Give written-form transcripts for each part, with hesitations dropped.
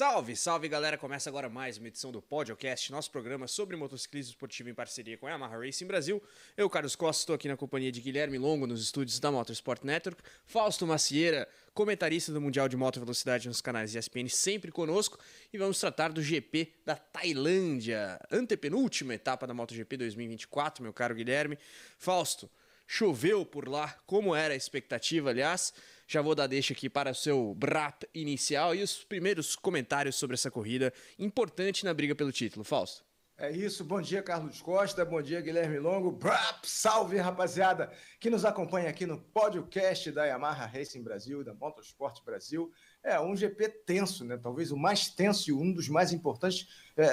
Salve, salve galera! Começa agora mais uma edição do Podcast, nosso programa sobre motociclismo esportivo em parceria com a Yamaha Racing Brasil. Eu, Carlos Costa, estou aqui na companhia de Guilherme Longo nos estúdios da Motorsport Network, Fausto Macieira, comentarista do Mundial de Moto Velocidade nos canais ESPN, sempre conosco, e vamos tratar do GP da Tailândia, antepenúltima etapa da MotoGP 2024, meu caro Guilherme. Fausto, choveu por lá, como era a expectativa, aliás. Já vou dar deixa aqui para o seu brap inicial e os primeiros comentários sobre essa corrida importante na briga pelo título. Fausto. É isso, bom dia Carlos Costa, bom dia Guilherme Longo, brap, salve rapaziada que nos acompanha aqui no podcast da Yamaha Racing Brasil e da Motorsport Brasil. É um GP tenso, né? Talvez o mais tenso e um dos mais importantes,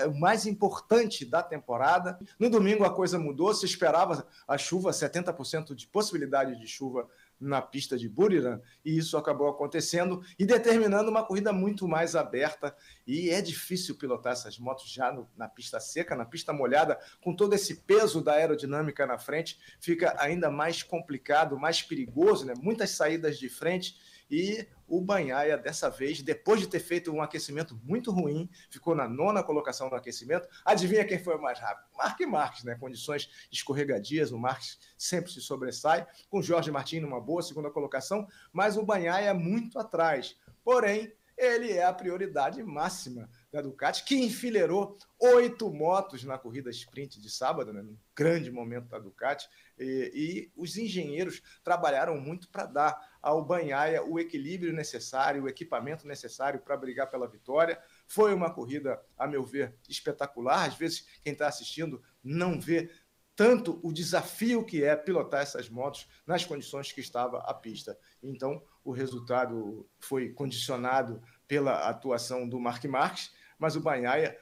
o mais importante da temporada. No domingo a coisa mudou, se esperava a chuva, 70% de possibilidade de chuva na pista de Buriram, e isso acabou acontecendo e determinando uma corrida muito mais aberta, e é difícil pilotar essas motos já na pista seca, na pista molhada, com todo esse peso da aerodinâmica na frente, fica ainda mais complicado, mais perigoso, né? Muitas saídas de frente. E o Bagnaia, dessa vez, depois de ter feito um aquecimento muito ruim, ficou na 9ª colocação no aquecimento. Adivinha quem foi o mais rápido? Marc Marques, né? Condições escorregadias, o Marques sempre se sobressai, com Jorge Martin numa boa 2ª colocação, mas o Bagnaia muito atrás. Porém, ele é a prioridade máxima da Ducati, que enfileirou 8 motos na corrida sprint de sábado, né? Um grande momento da Ducati, e os engenheiros trabalharam muito para dar ao Bagnaia o equilíbrio necessário, o equipamento necessário para brigar pela vitória. Foi uma corrida, a meu ver, espetacular. Às vezes, quem está assistindo não vê tanto o desafio que é pilotar essas motos nas condições que estava a pista. Então, o resultado foi condicionado pela atuação do Marc Marques, mas o Bagnaia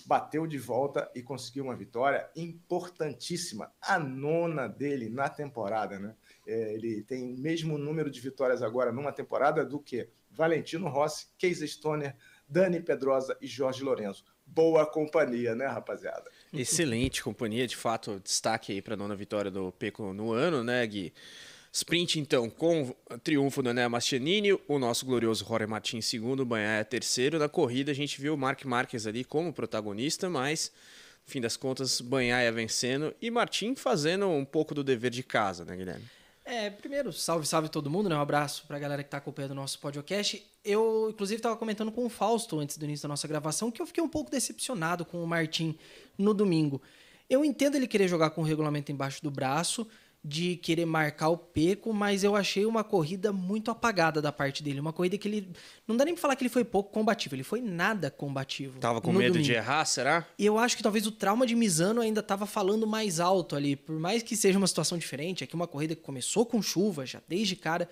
bateu de volta e conseguiu uma vitória importantíssima, a 9ª dele na temporada, né? Ele tem o mesmo número de vitórias agora numa temporada do que Valentino Rossi, Casey Stoner, Dani Pedrosa e Jorge Lorenzo. Boa companhia, né, rapaziada? Excelente companhia, de fato, destaque aí para a 9ª vitória do Pecco no ano, né, Gui? Sprint, então, com triunfo do Enea Bastianini, o nosso glorioso Jorge Martin em segundo, o Bagnaia terceiro. Na corrida a gente viu o Marc Marques ali como protagonista, mas, no fim das contas, Bagnaia vencendo e Martin fazendo um pouco do dever de casa, né, Guilherme? Primeiro, salve todo mundo, né? Um abraço pra galera que tá acompanhando o nosso podcast. Eu, inclusive, estava comentando com o Fausto antes do início da nossa gravação que eu fiquei um pouco decepcionado com o Martin no domingo. Eu entendo ele querer jogar com o regulamento embaixo do braço, de querer marcar o Pecco, mas eu achei uma corrida muito apagada da parte dele. Uma corrida que ele... Não dá nem pra falar que ele foi pouco combativo, ele foi nada combativo. Tava com medo de errar, será? E eu acho que talvez o trauma de Misano ainda tava falando mais alto ali. Por mais que seja uma situação diferente, aqui uma corrida que começou com chuva, já desde cara...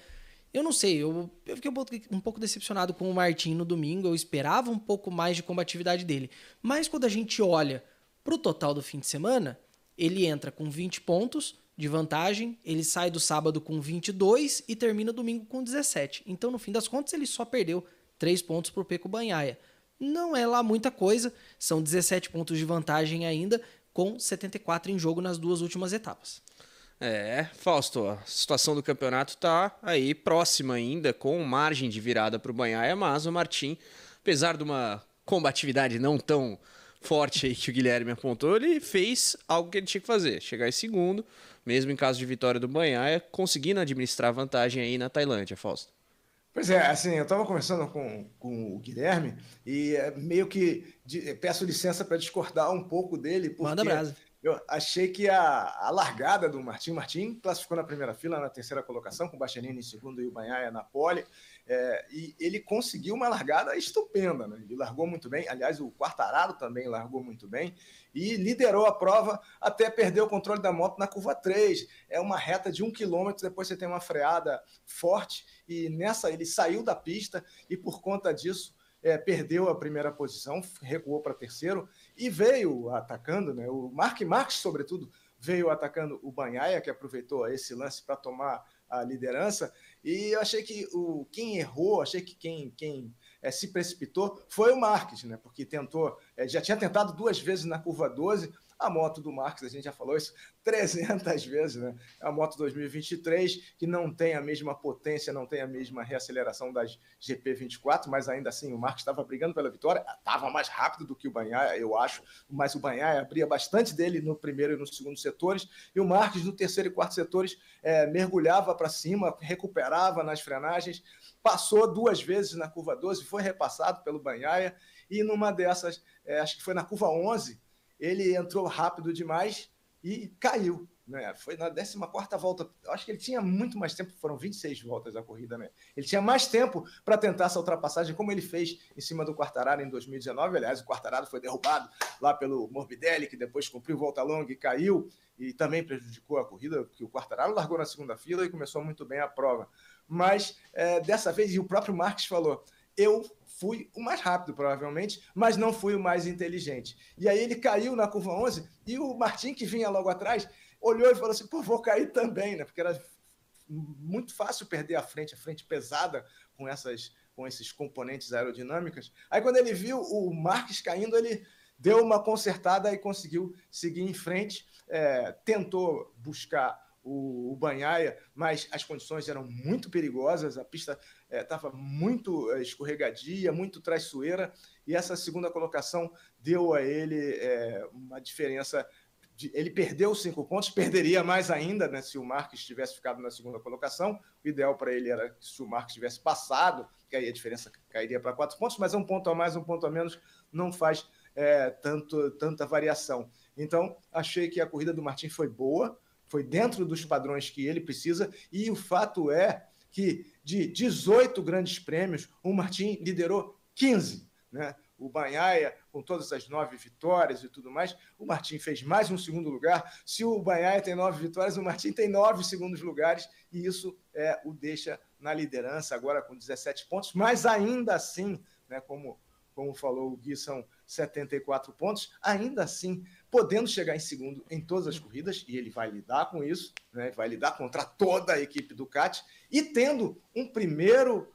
Eu não sei, eu fiquei um pouco decepcionado com o Martin no domingo, eu esperava um pouco mais de combatividade dele. Mas quando a gente olha pro total do fim de semana, ele entra com 20 pontos de vantagem, ele sai do sábado com 22 e termina domingo com 17. Então, no fim das contas, ele só perdeu 3 pontos pro Pecco Bagnaia. Não é lá muita coisa, são 17 pontos de vantagem ainda, com 74 em jogo nas 2 últimas etapas. Fausto, a situação do campeonato tá aí próxima ainda, com margem de virada pro Bagnaia, mas o Martin, apesar de uma combatividade não tão forte aí que o Guilherme apontou, ele fez algo que ele tinha que fazer, chegar em segundo, mesmo em caso de vitória do Bagnaia, conseguindo administrar a vantagem aí na Tailândia, Fausto. Pois é, assim, eu estava conversando com o Guilherme e meio que peço licença para discordar um pouco dele, porque Manda brasa. Eu achei que a largada do Martin classificou na primeira fila, na 3ª colocação, com o Bastianini em segundo e o Bagnaia na pole, e ele conseguiu uma largada estupenda, né? Ele largou muito bem, aliás, o Quartararo também largou muito bem, e liderou a prova até perder o controle da moto na curva 3. É uma reta de 1 km, depois você tem uma freada forte, e nessa ele saiu da pista, e por conta disso, perdeu a primeira posição, recuou para terceiro e veio atacando, né? O Marc Marques, sobretudo, veio atacando o Bagnaia, que aproveitou esse lance para tomar a liderança, e eu achei que quem errou, achei que quem se precipitou foi o Marques, né? Porque tentou, já tinha tentado 2 vezes na curva 12, A moto do Marques, a gente já falou isso 300 vezes, né? É a moto 2023, que não tem a mesma potência, não tem a mesma reaceleração das GP24, mas ainda assim o Marques estava brigando pela vitória, estava mais rápido do que o Bagnaia, eu acho, mas o Bagnaia abria bastante dele no primeiro e no segundo setores, e o Marques no terceiro e quarto setores mergulhava para cima, recuperava nas frenagens, passou 2 vezes na curva 12, foi repassado pelo Bagnaia, e numa dessas, acho que foi na curva 11, ele entrou rápido demais e caiu, né? Foi na 14ª volta. Eu acho que ele tinha muito mais tempo, foram 26 voltas a corrida, né? Ele tinha mais tempo para tentar essa ultrapassagem, como ele fez em cima do Quartararo em 2019. Aliás, o Quartararo foi derrubado lá pelo Morbidelli, que depois cumpriu volta longa e caiu, e também prejudicou a corrida, porque o Quartararo largou na segunda fila e começou muito bem a prova. Mas dessa vez, e o próprio Marques falou, eu fui o mais rápido, provavelmente, mas não fui o mais inteligente. E aí ele caiu na curva 11 e o Martin, que vinha logo atrás, olhou e falou assim, pô, vou cair também, né? Porque era muito fácil perder a frente pesada com esses componentes aerodinâmicos. Aí quando ele viu o Marques caindo, ele deu uma consertada e conseguiu seguir em frente, tentou buscar o Bagnaia, mas as condições eram muito perigosas, a pista estava muito escorregadia, muito traiçoeira, e essa segunda colocação deu a ele uma diferença. Ele perdeu 5 pontos, perderia mais ainda, né, se o Marques tivesse ficado na segunda colocação. O ideal para ele era que se o Marques tivesse passado, que aí a diferença cairia para 4 pontos, mas 1 ponto a mais, 1 ponto a menos não faz tanta variação. Então, achei que a corrida do Martin foi boa, foi dentro dos padrões que ele precisa, e o fato é que de 18 grandes prêmios, o Martin liderou 15, né? O Bagnaia, com todas as 9 vitórias e tudo mais, o Martin fez mais um segundo lugar. Se o Bagnaia tem 9 vitórias, o Martin tem 9 segundos lugares, e isso o deixa na liderança agora com 17 pontos, mas ainda assim, né, como falou o Gui, são 74 pontos, ainda assim, podendo chegar em segundo em todas as corridas, e ele vai lidar com isso, né, vai lidar contra toda a equipe Ducati, e tendo um primeiro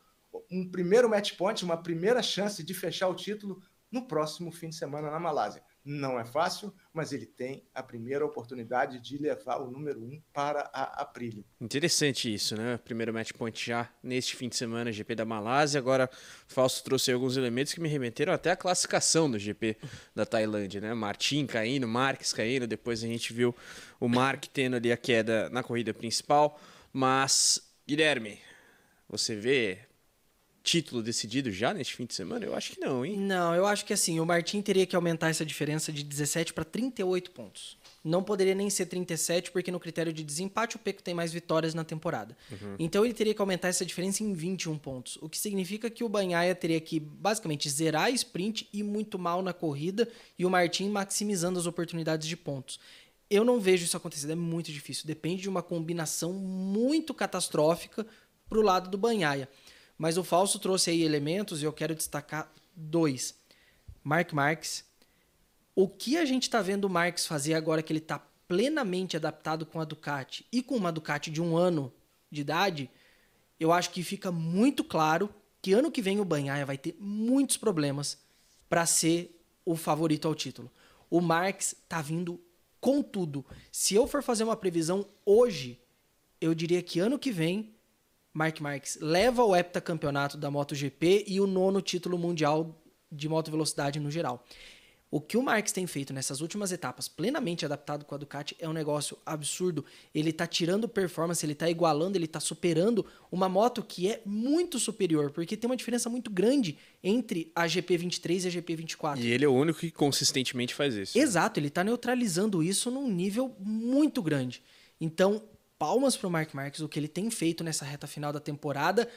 match point, uma primeira chance de fechar o título no próximo fim de semana na Malásia. Não é fácil, mas ele tem a primeira oportunidade de levar o número 1 para a Aprilia. Interessante isso, né? Primeiro match point já neste fim de semana, GP da Malásia. Agora, Fausto trouxe alguns elementos que me remeteram até a classificação do GP da Tailândia, né? Martin caindo, Marques caindo, depois a gente viu o Mark tendo ali a queda na corrida principal. Mas, Guilherme, você vê título decidido já neste fim de semana? Eu acho que não, hein? Não, eu acho que assim, o Martin teria que aumentar essa diferença de 17 para 38 pontos. Não poderia nem ser 37, porque no critério de desempate o Pecco tem mais vitórias na temporada. Então ele teria que aumentar essa diferença em 21 pontos, o que significa que o Bagnaia teria que basicamente zerar a sprint e ir muito mal na corrida, e o Martin maximizando as oportunidades de pontos. Eu não vejo isso acontecendo, é muito difícil. Depende de uma combinação muito catastrófica para o lado do Bagnaia. Mas o Fausto trouxe aí elementos e eu quero destacar 2. Marc Marques. O que a gente está vendo o Marques fazer agora que ele está plenamente adaptado com a Ducati e com uma Ducati de 1 ano de idade, eu acho que fica muito claro que ano que vem o Bagnaia vai ter muitos problemas para ser o favorito ao título. O Marques está vindo com tudo. Se eu for fazer uma previsão hoje, eu diria que ano que vem Marc Marques leva o heptacampeonato da MotoGP e o 9º título mundial de motovelocidade no geral. O que o Marques tem feito nessas últimas etapas, plenamente adaptado com a Ducati, é um negócio absurdo. Ele está tirando performance, ele está igualando, ele está superando uma moto que é muito superior, porque tem uma diferença muito grande entre a GP23 e a GP24. E ele é o único que consistentemente faz isso. Exato, ele está neutralizando isso num nível muito grande. Então, palmas para o Marc Marques, o que ele tem feito nessa reta final da temporada.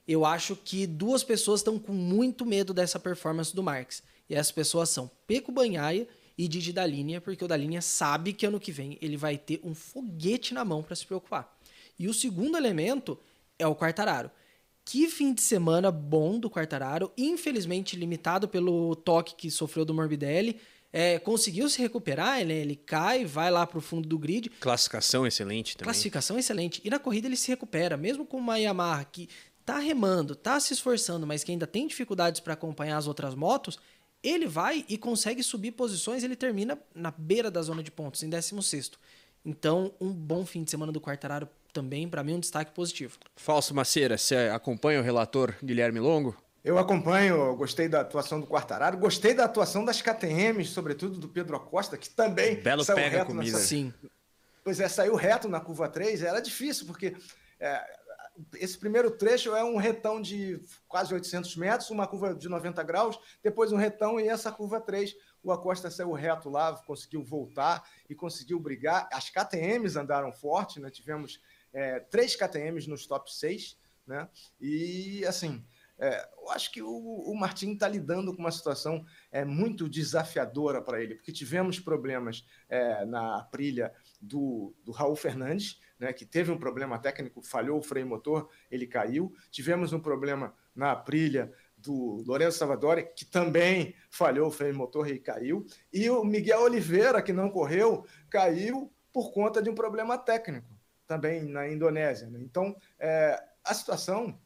Eu acho que 2 pessoas estão com muito medo dessa performance do Marques. E essas pessoas são Pecco Bagnaia e Didi Dall'Igna, porque o Dall'Igna sabe que ano que vem ele vai ter um foguete na mão para se preocupar. E o segundo elemento é o Quartararo. Que fim de semana bom do Quartararo, infelizmente limitado pelo toque que sofreu do Morbidelli. Conseguiu se recuperar, ele cai, vai lá para o fundo do grid. Classificação excelente também. Classificação excelente. E na corrida ele se recupera, mesmo com uma Yamaha que tá remando, tá se esforçando, mas que ainda tem dificuldades para acompanhar as outras motos, ele vai e consegue subir posições, ele termina na beira da zona de pontos, em 16º. Então, um bom fim de semana do Quartararo também, para mim, um destaque positivo. Fausto Macieira, você acompanha o relator Guilherme Longo? Eu acompanho, gostei da atuação do Quartararo, gostei da atuação das KTMs, sobretudo do Pedro Acosta, que também Belo saiu pega reto comida. Sim. Pois é, saiu reto na curva 3, era difícil, porque esse primeiro trecho é um retão de quase 800 metros, uma curva de 90 graus, depois um retão e essa curva 3, o Acosta saiu reto lá, conseguiu voltar e conseguiu brigar. As KTMs andaram forte, né? Tivemos 3 KTMs nos top 6, né? E, assim, eu acho que o Martin está lidando com uma situação muito desafiadora para ele, porque tivemos problemas na Aprilia do Raul Fernandes, né, que teve um problema técnico, falhou o freio motor, ele caiu. Tivemos um problema na Aprilia do Lorenzo Savadori, que também falhou o freio motor e caiu. E o Miguel Oliveira, que não correu, caiu por conta de um problema técnico, também na Indonésia, né? Então, a situação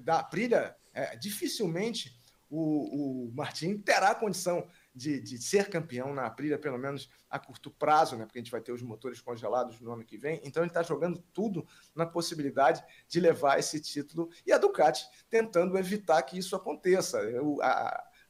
da Aprilia, dificilmente o Martin terá condição de ser campeão na Aprilia, pelo menos a curto prazo, né? Porque a gente vai ter os motores congelados no ano que vem. Então, ele está jogando tudo na possibilidade de levar esse título, e a Ducati tentando evitar que isso aconteça.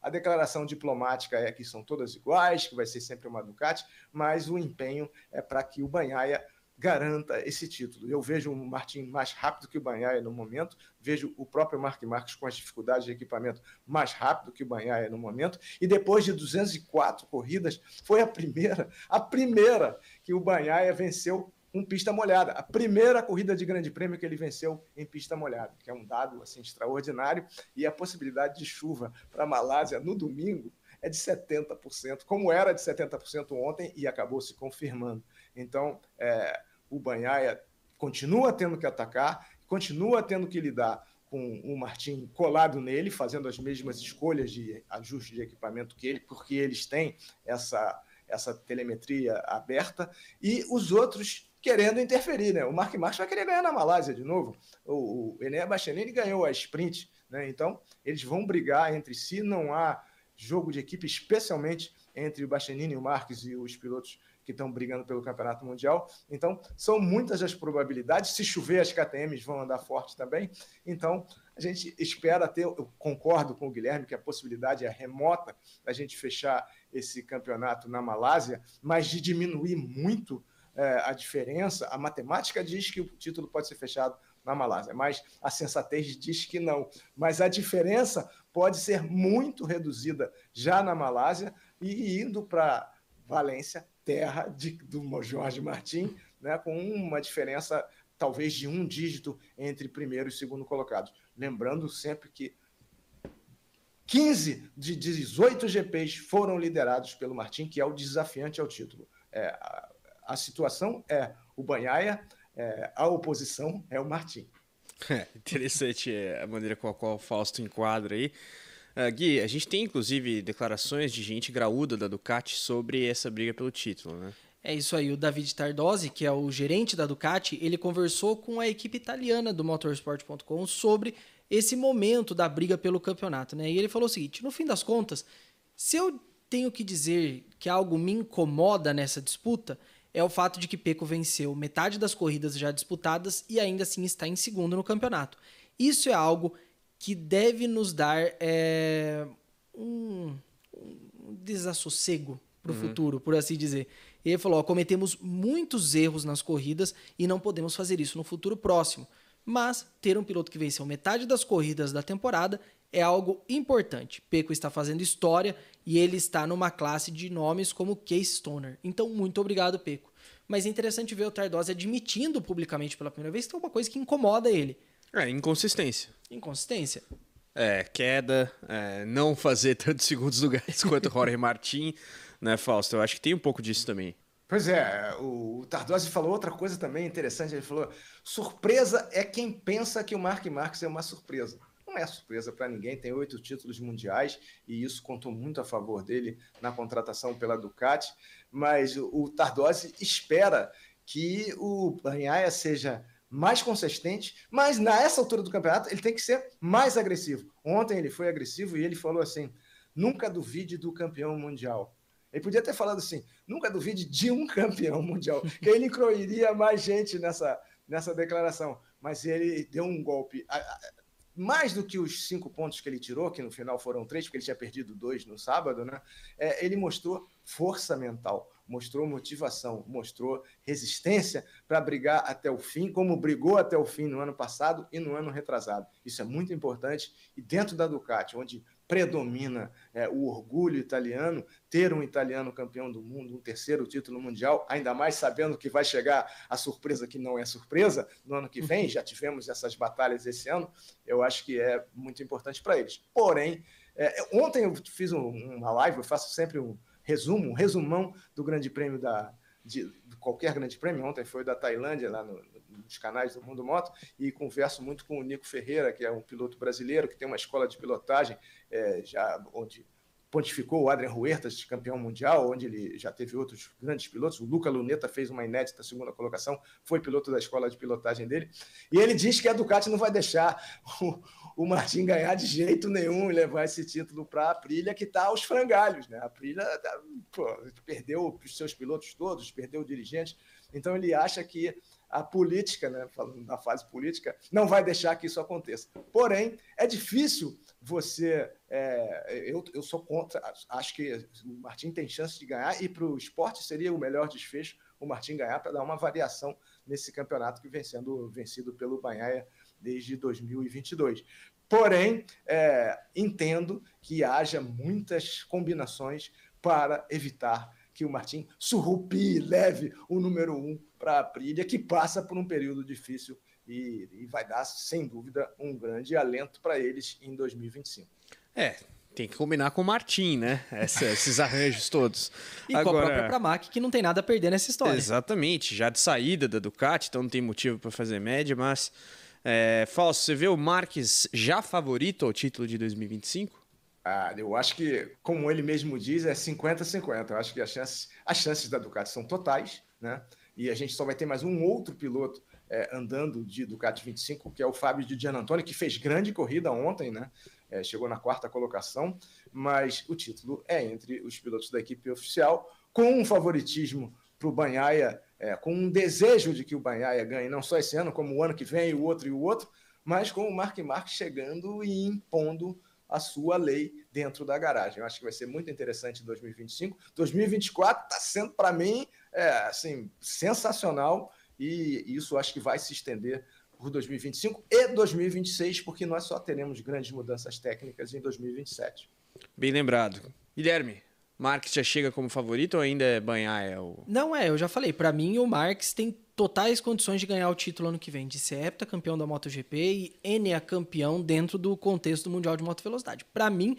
A declaração diplomática é que são todas iguais, que vai ser sempre uma Ducati, mas o empenho é para que o Bagnaia garanta esse título. Eu vejo o Martin mais rápido que o Bagnaia no momento, vejo o próprio Marc Marques com as dificuldades de equipamento mais rápido que o Bagnaia no momento, e depois de 204 corridas, foi a primeira que o Bagnaia venceu com pista molhada, a primeira corrida de grande prêmio que ele venceu em pista molhada, que é um dado assim extraordinário, e a possibilidade de chuva para a Malásia no domingo é de 70%, como era de 70% ontem e acabou se confirmando. Então, o Bagnaia continua tendo que atacar, continua tendo que lidar com o Martin colado nele, fazendo as mesmas escolhas de ajuste de equipamento que ele, porque eles têm essa telemetria aberta, e os outros querendo interferir, né? O Marc Marques vai querer ganhar na Malásia de novo, o Enea Bastianini ganhou a sprint, né? Então eles vão brigar entre si, não há jogo de equipe, especialmente entre o Bastianini e o Marques e os pilotos que estão brigando pelo Campeonato Mundial. Então, são muitas as probabilidades. Se chover, as KTMs vão andar forte também. Então, a gente espera ter... Eu concordo com o Guilherme que a possibilidade é remota da gente fechar esse campeonato na Malásia, mas de diminuir muito a diferença. A matemática diz que o título pode ser fechado na Malásia, mas a sensatez diz que não. Mas a diferença pode ser muito reduzida já na Malásia e indo para Valência, terra do Jorge Martin, né, com uma diferença talvez de um dígito entre primeiro e segundo colocados. Lembrando sempre que 15 de 18 GPs foram liderados pelo Martin, que é o desafiante ao título. A situação é o Bagnaia, a oposição é o Martin. Interessante a maneira com a qual o Fausto enquadra aí. Gui, a gente tem inclusive declarações de gente graúda da Ducati sobre essa briga pelo título, né? É isso aí, o David Tardosi, que é o gerente da Ducati, ele conversou com a equipe italiana do Motorsport.com sobre esse momento da briga pelo campeonato, né? E ele falou o seguinte: no fim das contas, se eu tenho que dizer que algo me incomoda nessa disputa, é o fato de que Pecco venceu metade das corridas já disputadas e ainda assim está em segundo no campeonato. Isso é algo que deve nos dar um desassossego para o futuro, por assim dizer. Ele falou, cometemos muitos erros nas corridas e não podemos fazer isso no futuro próximo. Mas ter um piloto que venceu metade das corridas da temporada é algo importante. Pecco está fazendo história e ele está numa classe de nomes como Case Stoner. Então, muito obrigado, Pecco. Mas é interessante ver o Tardosi admitindo publicamente pela primeira vez que tem uma coisa que incomoda ele. Inconsistência. Inconsistência. Queda, não fazer tantos segundos lugares quanto o Jorge Martin, né, Fausto? Eu acho que tem um pouco disso também. Pois é, o Tardosi falou outra coisa também interessante, ele falou, surpresa é quem pensa que o Marc Marques é uma surpresa. Não é surpresa para ninguém, tem 8 títulos mundiais e isso contou muito a favor dele na contratação pela Ducati, mas o Tardosi espera que o Bagnaia seja mais consistente, mas nessa altura do campeonato ele tem que ser mais agressivo. Ontem ele foi agressivo e ele falou assim, nunca duvide do campeão mundial. Ele podia ter falado assim, nunca duvide de um campeão mundial, que ele incluiria mais gente nessa declaração. Mas ele deu um golpe, mais do que os 5 pontos que ele tirou, que no final foram 3, porque ele tinha perdido 2 no sábado, né? Ele mostrou força mental, mostrou motivação, mostrou resistência para brigar até o fim, como brigou até o fim no ano passado e no ano retrasado. Isso é muito importante. E dentro da Ducati, onde predomina o orgulho italiano, ter um italiano campeão do mundo, um 3º título mundial, ainda mais sabendo que vai chegar a surpresa que não é surpresa no ano que vem, já tivemos essas batalhas esse ano, eu acho que é muito importante para eles. Porém, ontem eu fiz uma live, eu faço sempre um resumão do Grande Prêmio de qualquer Grande Prêmio. Ontem foi da Tailândia, lá nos canais do Mundo Moto, e converso muito com o Nico Ferreira, que é um piloto brasileiro, que tem uma escola de pilotagem, onde pontificou o Adrian Huertas, campeão mundial, onde ele já teve outros grandes pilotos. O Luca Luneta fez uma inédita 2ª colocação, foi piloto da escola de pilotagem dele, e ele diz que a Ducati não vai deixar o Martin ganhar de jeito nenhum e levar esse título para a Aprilia, que está aos frangalhos, né? A Aprilia perdeu os seus pilotos todos, perdeu o dirigente, então ele acha que a política, né, falando da fase política, não vai deixar que isso aconteça. Porém, é difícil você... eu sou contra, acho que o Martin tem chance de ganhar, e para o esporte seria o melhor desfecho o Martin ganhar, para dar uma variação nesse campeonato que vem sendo vencido pelo Bagnaia desde 2022. Porém, entendo que haja muitas combinações para evitar que o Martin surrupie, leve o número 1 para a Aprilia, que passa por um período difícil e vai dar, sem dúvida, um grande alento para eles em 2025. Tem que combinar com o Martin, né? Esses arranjos todos. E agora, com a própria Pramac, que não tem nada a perder nessa história. Exatamente, já de saída da Ducati, então não tem motivo para fazer média, mas... Fausto, você vê o Marques já favorito ao título de 2025? Eu acho que, como ele mesmo diz, é 50-50. Eu acho que as chances da Ducati são totais, né? E a gente só vai ter mais um outro piloto andando de Ducati 25, que é o Fábio Di Giannantonio, que fez grande corrida ontem, né? Chegou na 4ª colocação, mas o título é entre os pilotos da equipe oficial, com um favoritismo para o Bagnaia, com um desejo de que o Bagnaia ganhe, não só esse ano, como o ano que vem, o outro, mas com o Marc Marquez chegando e impondo a sua lei dentro da garagem. Eu acho que vai ser muito interessante em 2025. 2024 está sendo, para mim, assim, sensacional, e isso acho que vai se estender por 2025 e 2026, porque nós só teremos grandes mudanças técnicas em 2027. Bem lembrado. Guilherme, Marques já chega como favorito ou ainda é Bagnaia? Não, eu já falei. Para mim, o Marques tem totais condições de ganhar o título ano que vem, de ser heptacampeão da MotoGP e NA campeão dentro do contexto do Mundial de Moto Velocidade. Para mim,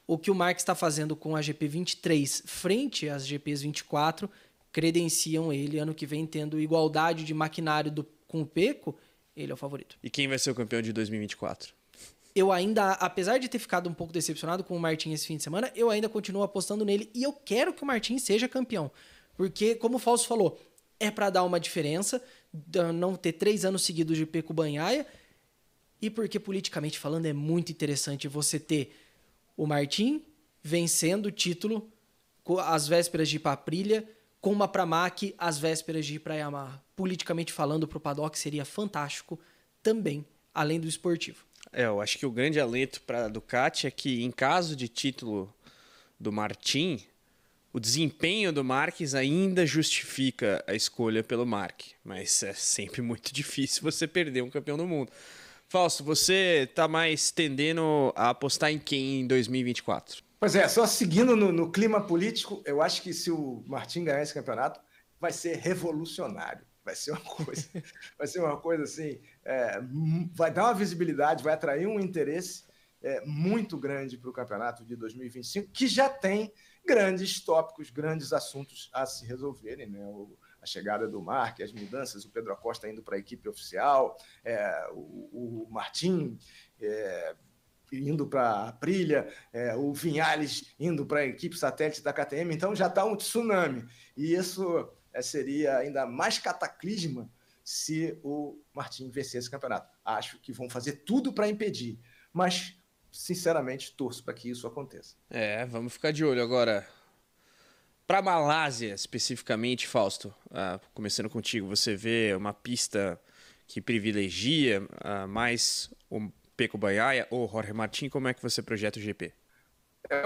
o que o Marques está fazendo com a GP 23 frente às GPs 24 credenciam ele ano que vem tendo igualdade de maquinário com o Pecco, ele é o favorito. E quem vai ser o campeão de 2024? Eu ainda, apesar de ter ficado um pouco decepcionado com o Martin esse fim de semana, eu ainda continuo apostando nele e eu quero que o Martin seja campeão. Porque, como o Fausto falou, é para dar uma diferença, não ter 3 anos seguidos de Pecco Bagnaia, e porque, politicamente falando, é muito interessante você ter o Martin vencendo o título às vésperas de ir para a Aprilia, com uma Pramac às vésperas de ir para a Yamaha. Politicamente falando, para o paddock seria fantástico também, além do esportivo. Eu acho que o grande alento para a Ducati é que, em caso de título do Martin, o desempenho do Marques ainda justifica a escolha pelo Marque, mas é sempre muito difícil você perder um campeão do mundo. Fausto, você está mais tendendo a apostar em quem em 2024? Pois só seguindo no clima político, eu acho que se o Martin ganhar esse campeonato, vai ser revolucionário. Vai ser uma coisa assim, vai dar uma visibilidade, vai atrair um interesse muito grande para o campeonato de 2025, que já tem grandes tópicos, grandes assuntos a se resolverem, né? A chegada do Marque, as mudanças, o Pedro Acosta indo para a equipe oficial, o Martin indo para a Aprilia, o Vinhales indo para a equipe satélite da KTM, então já está um tsunami, e isso seria ainda mais cataclisma se o Martin vencer esse campeonato. Acho que vão fazer tudo para impedir, mas sinceramente, torço para que isso aconteça. Vamos ficar de olho agora. Para Malásia, especificamente, Fausto, começando contigo, você vê uma pista que privilegia mais o Pecco Bagnaia ou Jorge Martin? Como é que você projeta o GP?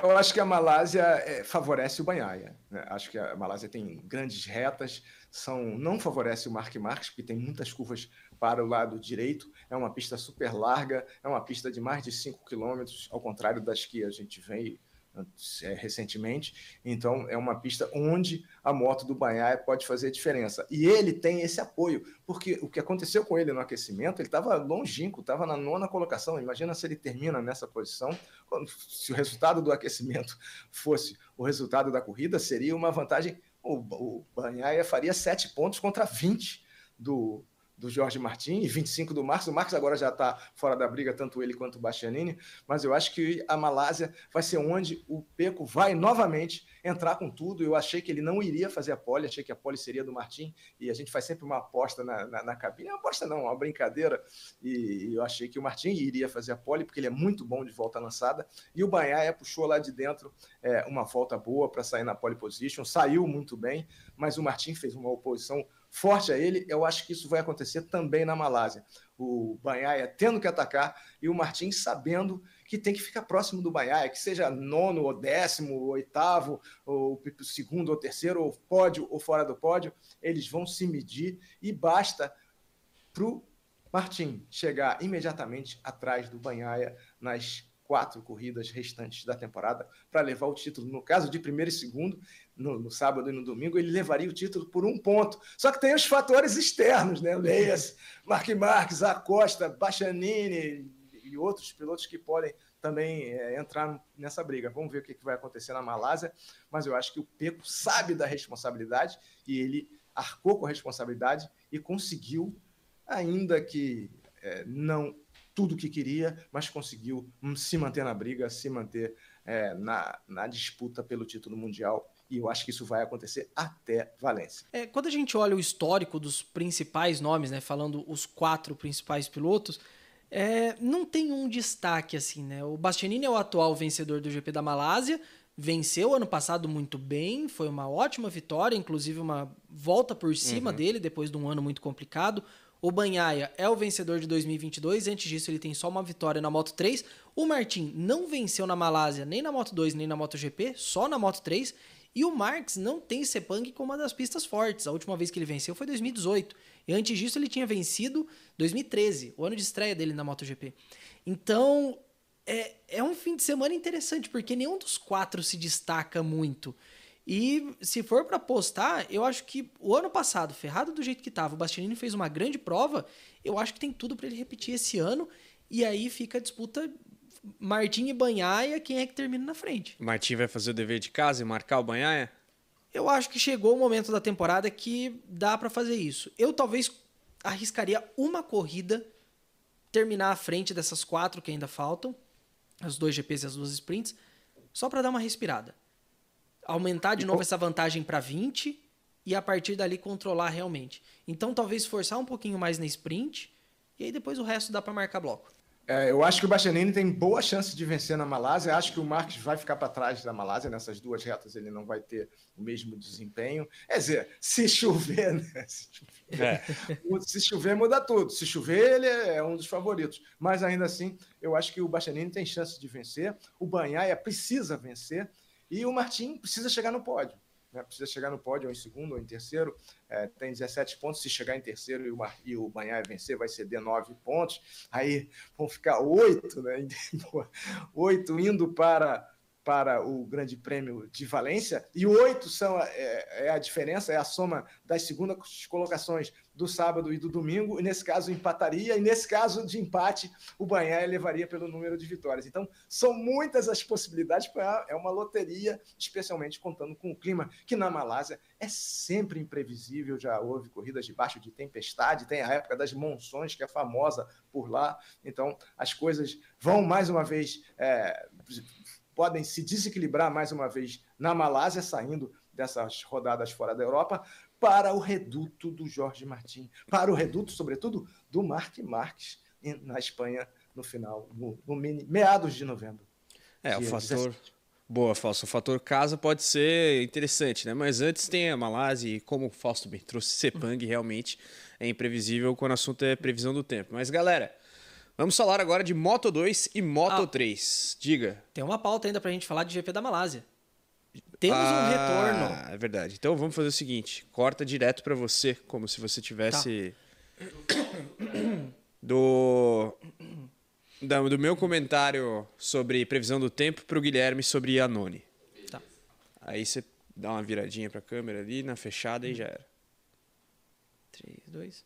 Eu acho que a Malásia favorece o Bagnaia, né? Acho que a Malásia tem grandes retas, não favorece o Marc Marques, porque tem muitas curvas para o lado direito, é uma pista super larga, é uma pista de mais de 5 quilômetros, ao contrário das que a gente vê recentemente. Então é uma pista onde a moto do Bagnaia pode fazer diferença, e ele tem esse apoio, porque o que aconteceu com ele no aquecimento, ele estava longínquo, estava na 9ª colocação. Imagina se ele termina nessa posição. Se o resultado do aquecimento fosse o resultado da corrida, seria uma vantagem. O Bagnaia faria 7 pontos contra 20 do Jorge Martin e 25 do Marques. O Marques agora já está fora da briga, tanto ele quanto o Bastianini, mas eu acho que a Malásia vai ser onde o Pecco vai novamente entrar com tudo. Eu achei que ele não iria fazer a pole, achei que a pole seria do Martin, e a gente faz sempre uma aposta na cabine. Uma aposta não, uma brincadeira, e eu achei que o Martin iria fazer a pole, porque ele é muito bom de volta lançada, e o Bagnaia puxou lá de dentro uma volta boa para sair na pole position, saiu muito bem, mas o Martin fez uma oposição forte a ele. Eu acho que isso vai acontecer também na Malásia. O Bagnaia tendo que atacar e o Martin sabendo que tem que ficar próximo do Bagnaia, que seja 9º ou 10º, ou 8º, ou 2º ou 3º, ou pódio ou fora do pódio, eles vão se medir, e basta para o Martin chegar imediatamente atrás do Bagnaia nas 4 corridas restantes da temporada para levar o título. No caso de primeiro e segundo, no sábado e no domingo, ele levaria o título por 1 ponto. Só que tem os fatores externos, né? Leias, Marc Marques, Acosta, Bastianini e outros pilotos que podem também entrar nessa briga. Vamos ver o que vai acontecer na Malásia, mas eu acho que o Pecco sabe da responsabilidade e ele arcou com a responsabilidade e conseguiu, ainda que não tudo o que queria, mas conseguiu se manter na briga, se manter na disputa pelo título mundial, e eu acho que isso vai acontecer até Valência. Quando a gente olha o histórico dos principais nomes, né, falando os 4 principais pilotos, não tem um destaque assim, né? O Bastianini é o atual vencedor do GP da Malásia, venceu ano passado muito bem, foi uma ótima vitória, inclusive uma volta por cima dele depois de um ano muito complicado. O Bagnaia é o vencedor de 2022, antes disso ele tem só uma vitória na Moto3. O Martin não venceu na Malásia, nem na Moto2, nem na MotoGP, só na Moto3. E o Marques não tem Sepang como uma das pistas fortes. A última vez que ele venceu foi 2018. E antes disso ele tinha vencido 2013, o ano de estreia dele na MotoGP. Então, é um fim de semana interessante, porque nenhum dos 4 se destaca muito. E se for para apostar, eu acho que o ano passado, ferrado do jeito que estava, o Bastianini fez uma grande prova, eu acho que tem tudo para ele repetir esse ano, e aí fica a disputa Martin e Bagnaia, quem é que termina na frente. Martin vai fazer o dever de casa e marcar o Bagnaia? Eu acho que chegou o momento da temporada que dá para fazer isso. Eu talvez arriscaria uma corrida, terminar à frente dessas 4 que ainda faltam, os 2 GPs e as 2 sprints, só para dar uma respirada. Aumentar de novo essa vantagem para 20 e a partir dali controlar realmente. Então talvez forçar um pouquinho mais na sprint e aí depois o resto dá para marcar bloco. Eu acho que o Bastianini tem boa chance de vencer na Malásia. Acho que o Marques vai ficar para trás da Malásia. Nessas 2 retas ele não vai ter o mesmo desempenho. Quer dizer, se chover, né? Se chover muda tudo. Se chover, ele é um dos favoritos. Mas ainda assim, eu acho que o Bastianini tem chance de vencer. O Bagnaia precisa vencer. E o Martin precisa chegar no pódio, né? Precisa chegar no pódio, ou em segundo, ou em terceiro. Tem 17 pontos. Se chegar em terceiro e o Bagnaia vencer, vai ceder 9 pontos. Aí vão ficar 8, né? 8 indo para o Grande Prêmio de Valência. E 8 são a diferença, é a soma das segundas colocações do sábado e do domingo, e nesse caso empataria, e nesse caso de empate o Bagnaia levaria pelo número de vitórias. Então são muitas as possibilidades, é uma loteria, especialmente contando com o clima, que na Malásia é sempre imprevisível. Já houve corridas debaixo de tempestade, tem a época das monções, que é famosa por lá. Então as coisas vão mais uma vez, podem se desequilibrar mais uma vez na Malásia, saindo dessas rodadas fora da Europa, para o reduto do Jorge Martin, para o reduto, sobretudo, do Marc Marques na Espanha no final, meados de novembro. O fator... Boa, Fausto. O fator casa pode ser interessante, né? Mas antes tem a Malásia e, como o Fausto bem trouxe, Sepang realmente é imprevisível quando o assunto é previsão do tempo. Mas, galera, vamos falar agora de Moto2 e Moto3. Diga. Tem uma pauta ainda pra gente falar de GP da Malásia. Temos um retorno. É verdade. Então vamos fazer o seguinte. Corta direto pra você, como se você tivesse... Do meu comentário sobre previsão do tempo pro Guilherme sobre Iannone. Tá. Aí você dá uma viradinha pra câmera ali, na fechada e já era. 3, 2.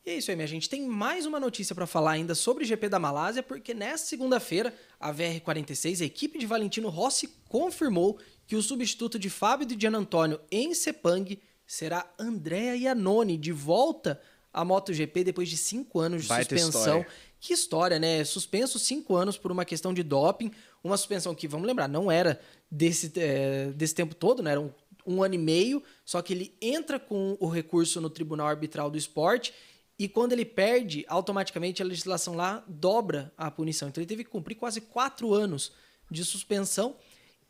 E é isso aí, minha gente. Tem mais uma notícia para falar ainda sobre o GP da Malásia, porque nesta segunda-feira, a VR46, a equipe de Valentino Rossi, confirmou que o substituto de Fábio de Gianantonio em Sepang será Andrea Iannone, de volta à MotoGP depois de 5 anos de suspensão. História. Que história, né? Suspenso 5 anos por uma questão de doping. Uma suspensão que, vamos lembrar, não era desse tempo todo, né? Era um ano e meio. Só que ele entra com o recurso no Tribunal Arbitral do Esporte e quando ele perde, automaticamente a legislação lá dobra a punição. Então ele teve que cumprir quase 4 anos de suspensão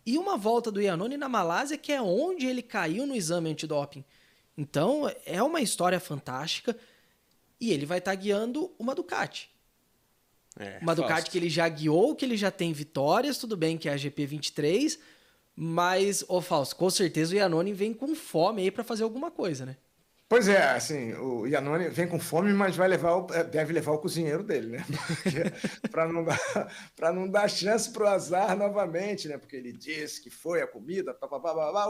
e uma volta do Iannone na Malásia, que é onde ele caiu no exame antidoping. Então é uma história fantástica e ele vai estar guiando uma Ducati. Uma Ducati Fausto. que ele já guiou, que ele já tem vitórias, tudo bem que é a GP23, mas, Fausto, com certeza o Iannone vem com fome aí para fazer alguma coisa, né? Pois é, assim, o Iannone vem com fome, mas deve levar o cozinheiro dele, né? Para não dar chance para o azar novamente, né? Porque ele disse que foi a comida,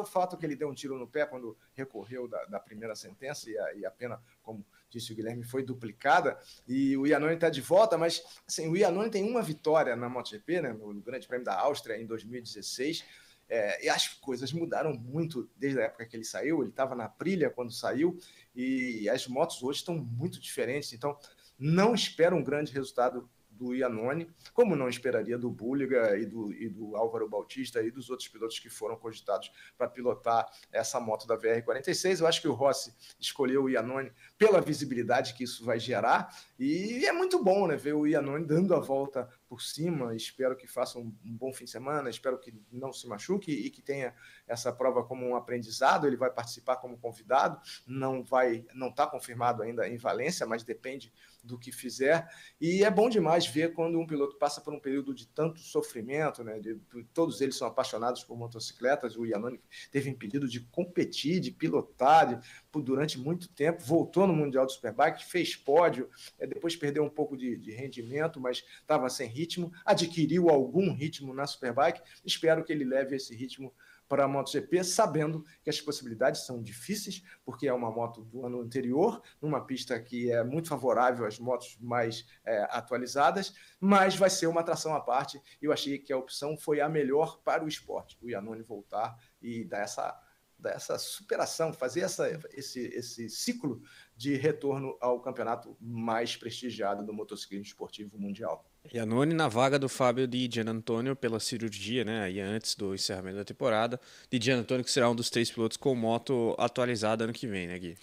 o fato é que ele deu um tiro no pé quando recorreu da primeira sentença e a pena, como disse o Guilherme, foi duplicada, e o Iannone está de volta, mas assim, o Iannone tem uma vitória na MotoGP, né, no Grande Prêmio da Áustria, em 2016, e as coisas mudaram muito desde a época que ele saiu. Ele estava na Aprilia quando saiu, e as motos hoje estão muito diferentes, então não espero um grande resultado do Iannone, como não esperaria do Bulega e do Álvaro Bautista e dos outros pilotos que foram cogitados para pilotar essa moto da VR46. Eu acho que o Rossi escolheu o Iannone pela visibilidade que isso vai gerar, e é muito bom, né, ver o Iannone dando a volta por cima. Espero que faça um bom fim de semana, espero que não se machuque e que tenha essa prova como um aprendizado. Ele vai participar como convidado, não está confirmado ainda em Valência, mas depende do que fizer, e é bom demais ver quando um piloto passa por um período de tanto sofrimento, né? Todos eles são apaixonados por motocicletas. O Iannone teve impedido de competir, de pilotar durante muito tempo, voltou no Mundial de Superbike, fez pódio, depois perdeu um pouco de rendimento, mas estava sem ritmo, adquiriu algum ritmo na Superbike. Espero que ele leve esse ritmo para a MotoGP, sabendo que as possibilidades são difíceis, porque é uma moto do ano anterior, numa pista que é muito favorável às motos mais atualizadas, mas vai ser uma atração à parte. Eu achei que a opção foi a melhor para o esporte, o Iannone voltar e dar essa superação, fazer esse ciclo de retorno ao campeonato mais prestigiado do motociclismo esportivo mundial. Iannone na vaga do Fábio de Gianantonio pela cirurgia, né? Aí antes do encerramento da temporada. De Gianantonio, que será um dos 3 pilotos com moto atualizada ano que vem, né, Gui?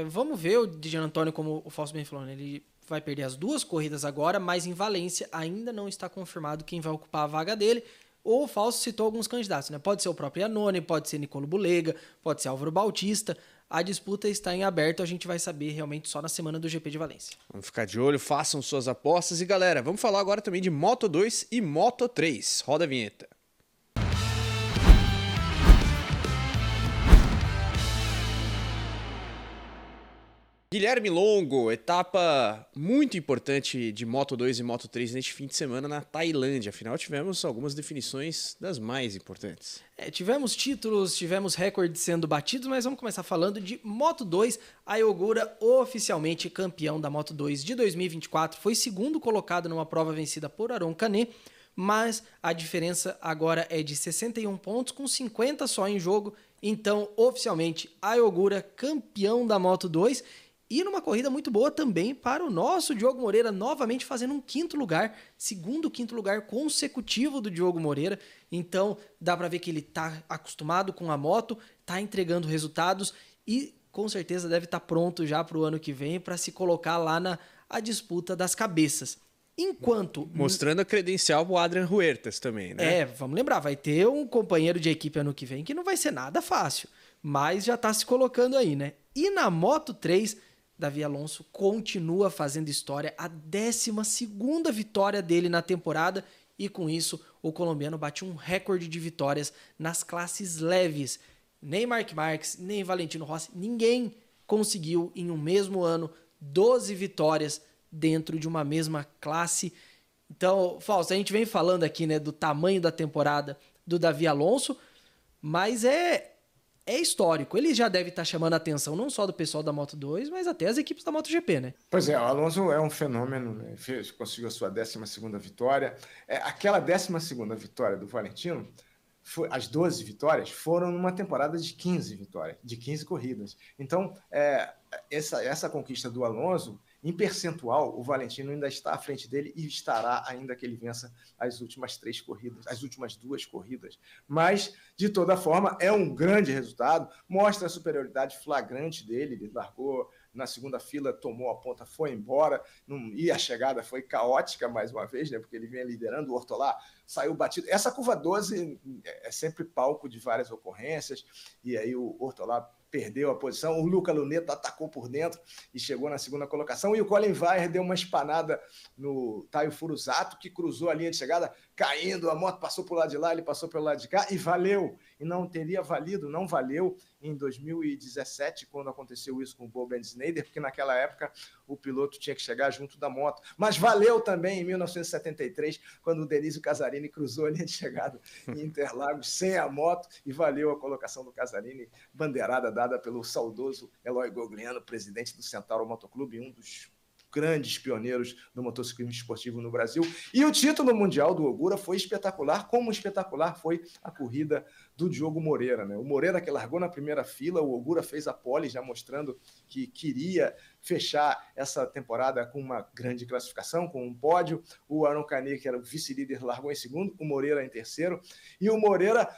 Vamos ver o de Gianantonio, como o Fausto bem falou, né? Ele vai perder as 2 corridas agora, mas em Valência ainda não está confirmado quem vai ocupar a vaga dele. O Fausto citou alguns candidatos, né? Pode ser o próprio Iannone, pode ser Nicolo Bulega, pode ser Álvaro Bautista. A disputa está em aberto, a gente vai saber realmente só na semana do GP de Valência. Vamos ficar de olho, façam suas apostas. E galera, vamos falar agora também de Moto2 e Moto3. Roda a vinheta. Guilherme Longo, etapa muito importante de Moto2 e Moto3 neste fim de semana na Tailândia. Afinal, tivemos algumas definições das mais importantes. Tivemos títulos, tivemos recordes sendo batidos, mas vamos começar falando de Moto2. A Ogura, oficialmente campeão da Moto2 de 2024, foi segundo colocado numa prova vencida por Aron Canet, mas a diferença agora é de 61 pontos, com 50 só em jogo. Então, oficialmente, a Ogura campeão da Moto2. E numa corrida muito boa também para o nosso Diogo Moreira, novamente fazendo um 5º lugar, segundo 5º lugar consecutivo do Diogo Moreira. Então dá para ver que ele está acostumado com a moto, está entregando resultados e com certeza deve estar pronto já para o ano que vem para se colocar lá na disputa das cabeças. Enquanto... Mostrando a credencial pro Adrian Huertas também, né? Vamos lembrar, vai ter um companheiro de equipe ano que vem que não vai ser nada fácil, mas já tá se colocando aí, né? E na Moto3, Davi Alonso continua fazendo história, a 12ª vitória dele na temporada, e com isso o colombiano bate um recorde de vitórias nas classes leves. Nem Marc Marquez, nem Valentino Rossi, ninguém conseguiu em um mesmo ano 12 vitórias dentro de uma mesma classe. Então, Fausto, a gente vem falando aqui, né, do tamanho da temporada do Davi Alonso, mas é histórico. Ele já deve estar chamando a atenção não só do pessoal da Moto2, mas até as equipes da MotoGP, né? Pois é, o Alonso é um fenômeno, né? Conseguiu a sua 12ª vitória. Aquela 12ª vitória do Valentino, as 12 vitórias foram numa temporada de 15 vitórias, de 15 corridas. Então, essa conquista do Alonso, em percentual, o Valentino ainda está à frente dele e estará ainda que ele vença as últimas 3 corridas, as últimas 2 corridas. Mas, de toda forma, é um grande resultado, mostra a superioridade flagrante dele, ele largou na segunda fila, tomou a ponta, foi embora, e a chegada foi caótica mais uma vez, né, porque ele vinha liderando, o Ortolá saiu batido. Essa curva 12 é sempre palco de várias ocorrências, e aí o Ortolá perdeu a posição, o Luca Luneta atacou por dentro e chegou na segunda colocação, e o Colin Vaier deu uma espanada no Taio Furusato, que cruzou a linha de chegada, caindo, a moto passou por lado de lá, ele passou pelo lado de cá, e valeu, e não teria valido, não valeu em 2017, quando aconteceu isso com o Bo Bensneider, porque naquela época o piloto tinha que chegar junto da moto, mas valeu também em 1973, quando o Denizio Casarini cruzou a linha de chegada em Interlagos sem a moto, e valeu a colocação do Casarini, bandeirada dada pelo saudoso Eloy Gogliano, presidente do Centauro Motoclube, um dos grandes pioneiros do motociclismo esportivo no Brasil. E o título mundial do Ogura foi espetacular, como espetacular foi a corrida do Diogo Moreira, né? O Moreira, que largou na primeira fila, o Ogura fez a pole, já mostrando que queria fechar essa temporada com uma grande classificação, com um pódio. O Aron Canet, que era o vice-líder, largou em segundo, o Moreira em terceiro. E o Moreira,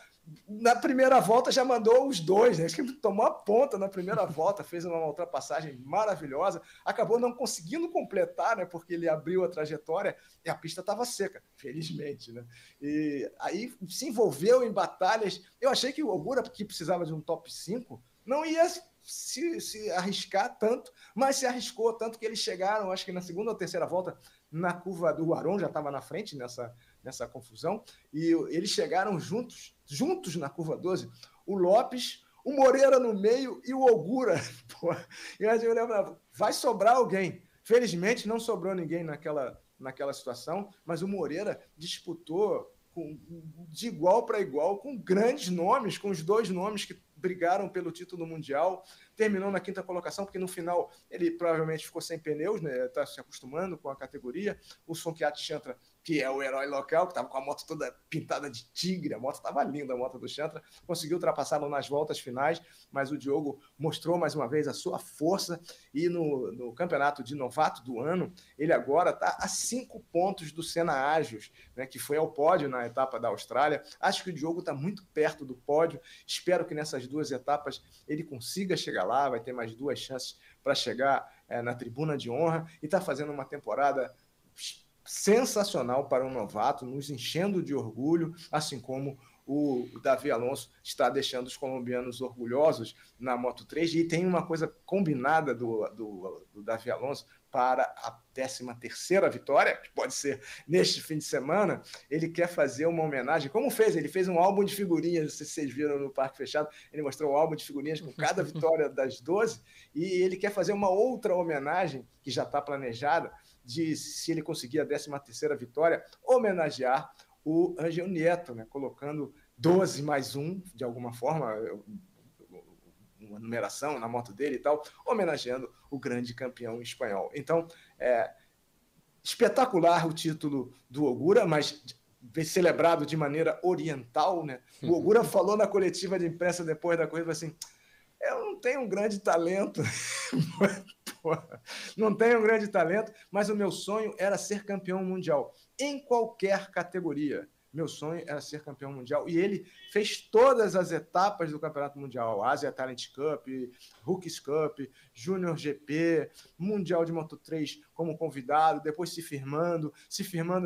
na primeira volta, já mandou os dois, né? Ele tomou a ponta na primeira volta, fez uma ultrapassagem maravilhosa, acabou não conseguindo completar, né? Porque ele abriu a trajetória e a pista estava seca, felizmente, né? E aí se envolveu em batalhas. Eu achei que o Ogura, que precisava de um top 5, não ia se arriscar tanto, mas se arriscou tanto que eles chegaram, acho que na segunda ou terceira volta, na curva do Aron, já estava na frente nessa confusão, e eles chegaram juntos na curva 12, o Lopes, o Moreira no meio e o Ogura. Pô, eu lembro, vai sobrar alguém. Felizmente não sobrou ninguém naquela situação, mas o Moreira disputou de igual para igual com grandes nomes, com os 2 nomes que brigaram pelo título mundial, terminou na 5ª colocação, porque no final ele provavelmente ficou sem pneus, né? Está se acostumando com a categoria. O Sonkiat Chantra, que é o herói local, que estava com a moto toda pintada de tigre, a moto estava linda, a moto do Chantra, conseguiu ultrapassá-lo nas voltas finais, mas o Diogo mostrou mais uma vez a sua força, e no campeonato de novato do ano, ele agora está a 5 pontos do Senna Agios, né, que foi ao pódio na etapa da Austrália. Acho que o Diogo está muito perto do pódio, espero que nessas 2 etapas ele consiga chegar lá, vai ter mais 2 chances para chegar na tribuna de honra, e está fazendo uma temporada sensacional para um novato, nos enchendo de orgulho, assim como o Davi Alonso está deixando os colombianos orgulhosos na Moto3, e tem uma coisa combinada do Davi Alonso para a 13ª vitória, que pode ser neste fim de semana. Ele quer fazer uma homenagem, como fez? Ele fez um álbum de figurinhas, não sei se vocês viram no Parque Fechado, ele mostrou um álbum de figurinhas com cada vitória das 12, e ele quer fazer uma outra homenagem, que já está planejada, de, se ele conseguir a 13ª vitória, homenagear o Ángel Nieto, né? Colocando 12 mais 1, de alguma forma, uma numeração na moto dele e tal, homenageando o grande campeão espanhol. Então, espetacular o título do Ogura, mas celebrado de maneira oriental, né? O Ogura falou na coletiva de imprensa depois da corrida, assim, eu não tenho um grande talento, não tenho um grande talento, mas o meu sonho era ser campeão mundial, em qualquer categoria. meu sonho era ser campeão mundial. E ele fez todas as etapas do Campeonato Mundial, Asia Talent Cup, Rookies Cup, Junior GP, Mundial de Moto3 como convidado, depois se firmando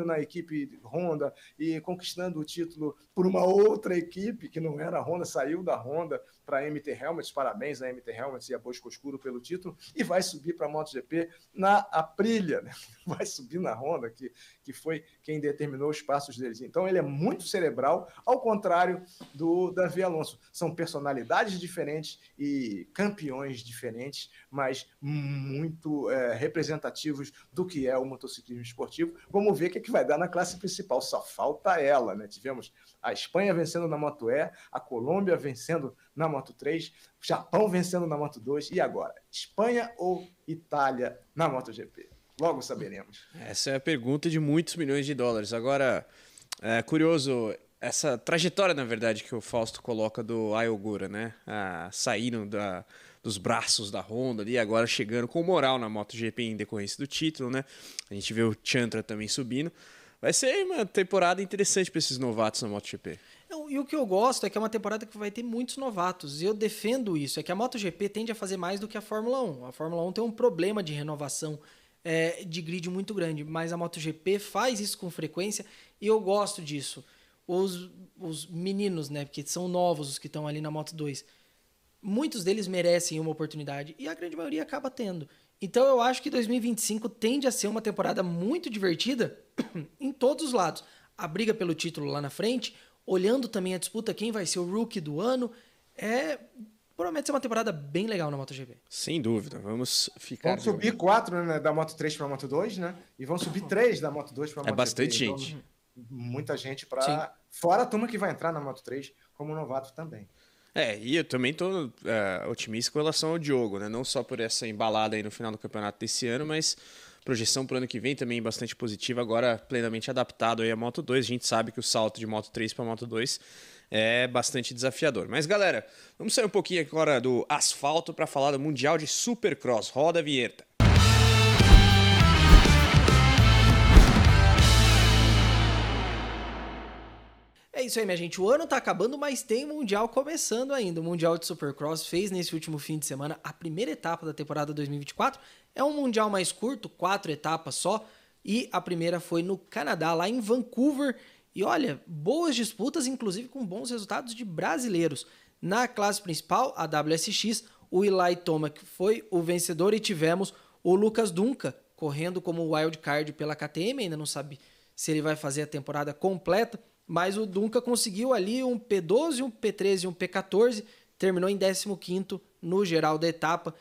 na equipe Honda e conquistando o título por uma outra equipe que não era a Honda, saiu da Honda para a MT Helmets, parabéns a MT Helmets e a Bosco Escuro pelo título, e vai subir para a MotoGP na Aprilia, né? Vai subir na Honda, que foi quem determinou os passos deles. Então ele é muito cerebral, ao contrário do Davi Alonso. São personalidades diferentes e campeões diferentes, mas muito representativos do que é o motociclismo esportivo. Vamos ver o que vai dar na classe principal. Só falta ela, né? Tivemos a Espanha vencendo na Moto E, a Colômbia vencendo na Moto 3, o Japão vencendo na Moto 2, e agora? Espanha ou Itália na MotoGP? Logo saberemos. Essa é a pergunta de muitos milhões de dólares. Agora, é curioso essa trajetória, na verdade, que o Fausto coloca do Ai Ogura, né? Saindo dos braços da Honda ali, agora chegando com moral na MotoGP em decorrência do título, né? A gente vê o Chantra também subindo. Vai ser uma temporada interessante para esses novatos na MotoGP. E o que eu gosto é que é uma temporada que vai ter muitos novatos. E eu defendo isso. É que a MotoGP tende a fazer mais do que a Fórmula 1. A Fórmula 1 tem um problema de renovação de grid muito grande. Mas a MotoGP faz isso com frequência e eu gosto disso. Os meninos, né, que são novos, os que estão ali na Moto 2, muitos deles merecem uma oportunidade e a grande maioria acaba tendo. Então eu acho que 2025 tende a ser uma temporada muito divertida em todos os lados. A briga pelo título lá na frente, olhando também a disputa, quem vai ser o rookie do ano, promete ser uma temporada bem legal na MotoGP. Sem dúvida, vamos ficar... Vão subir 4, né, da Moto 3 para a Moto 2, né? E vão subir 3 da Moto 2 para a Moto 3. É bastante então, gente. Muita gente para... Fora a turma que vai entrar na Moto 3 como novato também. E eu também estou otimista com relação ao Diogo, né? Não só por essa embalada aí no final do campeonato desse ano, mas projeção para o ano que vem também bastante positiva, agora plenamente adaptado aí à Moto 2. A gente sabe que o salto de Moto 3 para Moto 2 é bastante desafiador. Mas galera, vamos sair um pouquinho agora do asfalto para falar do Mundial de Supercross. Roda a vinheta. É isso aí, minha gente. O ano tá acabando, mas tem Mundial começando ainda. O Mundial de Supercross fez nesse último fim de semana a primeira etapa da temporada 2024. É um Mundial mais curto, 4 etapas só. E a primeira foi no Canadá, lá em Vancouver. E olha, boas disputas, inclusive com bons resultados de brasileiros. Na classe principal, a WSX, o Eli Tomac foi o vencedor e tivemos o Lucas Dunca correndo como wildcard pela KTM. Ainda não sabe se ele vai fazer a temporada completa. Mas o Dunca conseguiu ali um P12, um P13 e um P14, terminou em 15º no geral da etapa.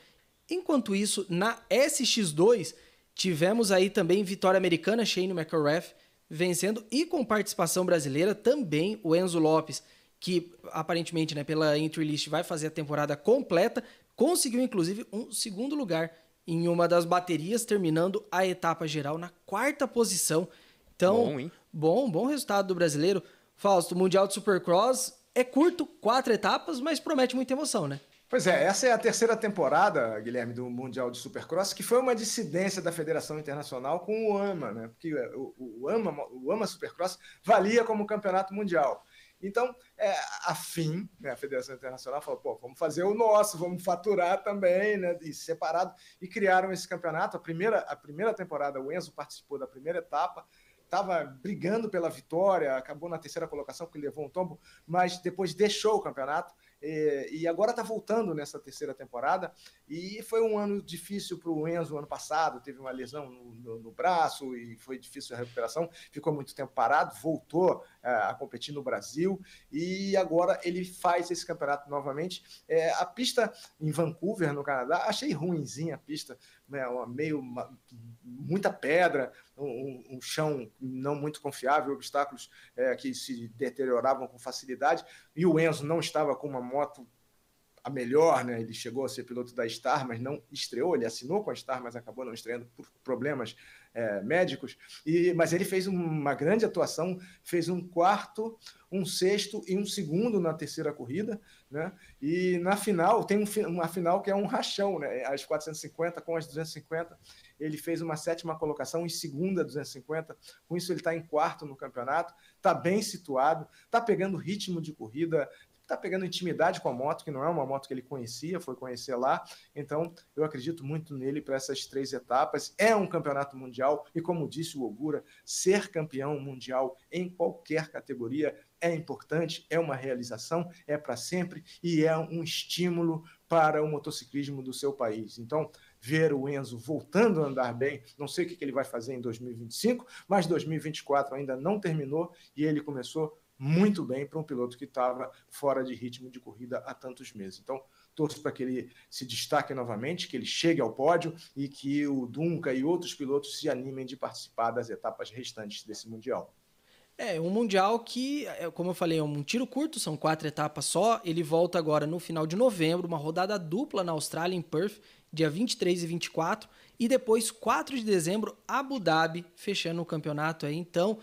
Enquanto isso, na SX2, tivemos aí também vitória americana, Shane McElrath vencendo, e com participação brasileira também o Enzo Lopes, que aparentemente, né, pela entry list vai fazer a temporada completa, conseguiu inclusive um segundo lugar em uma das baterias, terminando a etapa geral na 4ª posição. Então, bom, hein? Bom resultado do brasileiro. Fausto, o Mundial de Supercross é curto, 4 etapas, mas promete muita emoção, né? Pois é, essa é a 3ª temporada, Guilherme, do Mundial de Supercross, que foi uma dissidência da Federação Internacional com o AMA, né? Porque o AMA Supercross valia como campeonato mundial. Então, a FIM, né, a Federação Internacional, falou, vamos fazer o nosso, vamos faturar também, né, e separado, e criaram esse campeonato. A primeira temporada, o Enzo participou da primeira etapa, estava brigando pela vitória, acabou na 3ª colocação, porque levou um tombo, mas depois deixou o campeonato, e agora está voltando nessa 3ª temporada, e foi um ano difícil para o Enzo ano passado, teve uma lesão no braço, e foi difícil a recuperação, ficou muito tempo parado, voltou a competir no Brasil, e agora ele faz esse campeonato novamente. A pista em Vancouver, no Canadá, achei ruinzinha a pista, né, muita pedra, um chão não muito confiável, obstáculos que se deterioravam com facilidade, e o Enzo não estava com uma moto a melhor, né? Ele chegou a ser piloto da Star, mas não estreou. Ele assinou com a Star, mas acabou não estreando por problemas médicos. Mas ele fez uma grande atuação, fez um quarto, um sexto e um segundo na terceira corrida, né? E na final, tem uma final que é um rachão, né? As 450 com as 250, ele fez uma sétima colocação em segunda 250, com isso ele está em quarto no campeonato, está bem situado, está pegando ritmo de corrida, está pegando intimidade com a moto, que não é uma moto que ele conhecia, foi conhecer lá. Então, eu acredito muito nele para essas 3 etapas. É um campeonato mundial e, como disse o Ogura, ser campeão mundial em qualquer categoria é importante, é uma realização, é para sempre e é um estímulo para o motociclismo do seu país. Então, ver o Enzo voltando a andar bem, não sei o que ele vai fazer em 2025, mas 2024 ainda não terminou e ele começou muito bem para um piloto que estava fora de ritmo de corrida há tantos meses. Então, torço para que ele se destaque novamente, que ele chegue ao pódio e que o Dunga e outros pilotos se animem de participar das etapas restantes desse Mundial. Um Mundial que, como eu falei, é um tiro curto, são 4 etapas só. Ele volta agora no final de novembro, uma rodada dupla na Austrália, em Perth, dia 23 e 24. E depois, 4 de dezembro, Abu Dhabi, fechando o campeonato aí. Então,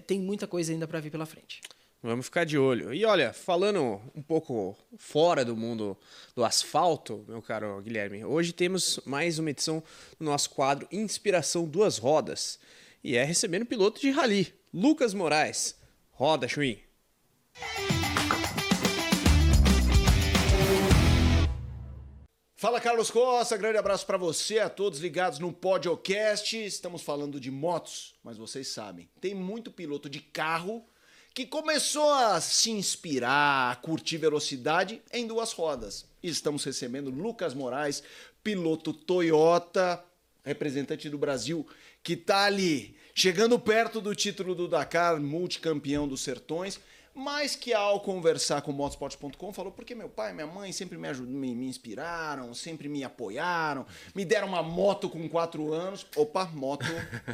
tem muita coisa ainda para vir pela frente. Vamos ficar de olho. E olha, falando um pouco fora do mundo do asfalto, meu caro Guilherme, hoje temos mais uma edição do nosso quadro Inspiração Duas Rodas. E é recebendo o piloto de rally, Lucas Moraes. Roda, Chuim. Fala, Carlos Costa, grande abraço para você, a todos ligados no Podcast. Estamos falando de motos, mas vocês sabem, tem muito piloto de carro que começou a se inspirar, a curtir velocidade em duas rodas. E estamos recebendo Lucas Moraes, piloto Toyota, representante do Brasil, que está ali, chegando perto do título do Dakar, multicampeão dos Sertões, mas que ao conversar com o motorsport.com falou porque meu pai e minha mãe sempre me inspiraram, sempre me apoiaram, me deram uma moto com 4 anos. Opa, moto,